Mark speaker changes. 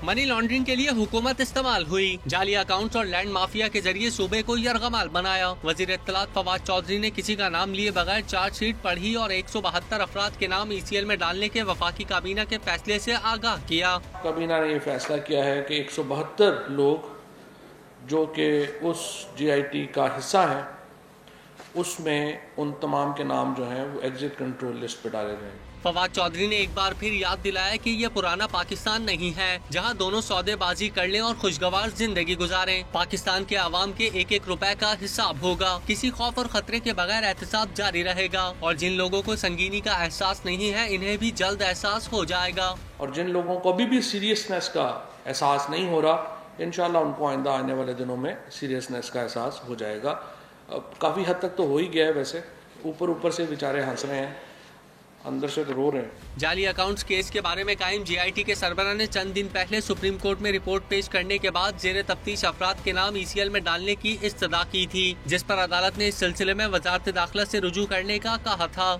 Speaker 1: Money laundering के लिए हुकूमत इस्तेमाल हुई। जाली अकाउंट्स और लैंड माफिया के जरिए सूबे को यरगमाल बनाया। वजीर इत्तलात फवाद चौधरी ने किसी का नाम लिए बगैर चार्जशीट पढ़ी और 172 अफराद के नाम ECL में डालने के वफाकी काबीना के फैसले से आगाह किया।
Speaker 2: काबीना ने यह फैसला किया है कि 172 लोग जो कि उस GIT का हिस्सा है, उसमें उन तमाम के नाम जो हैं वो एग्जिट कंट्रोल लिस्ट पे डाले गए।
Speaker 1: फवाद चौधरी ने एक बार फिर याद दिलाया कि ये पुराना पाकिस्तान नहीं है जहां दोनों सौदेबाजी कर लें और खुशगवार जिंदगी गुजारें। पाकिस्तान के आवाम के एक एक रुपए का हिसाब होगा। किसी खौफ और खतरे के बगैर एहतसाब जारी रहेगा और जिन लोगों को संगीनी का एहसास नहीं है इन्हें भी जल्द एहसास हो जाएगा।
Speaker 2: और जिन लोगों को अभी भी सीरियसनेस का एहसास नहीं हो रहा, इंशाल्लाह उनको आइंदा आने वाले दिनों में सीरियसनेस का एहसास हो जाएगा। काफ़ी हद तक तो हो ही गया है, वैसे ऊपर ऊपर से बेचारे हंस रहे हैं, अंदर से तो रो रहे हैं।
Speaker 1: जाली अकाउंट्स केस के बारे में कायम GIT के सरबराह ने चंद दिन पहले सुप्रीम कोर्ट में रिपोर्ट पेश करने के बाद जेर तफ्तीश अफराद के नाम ECL में डालने की इस्तदा की थी, जिस पर अदालत ने इस सिलसिले में वजारत दाखिला से रुजू करने का कहा था।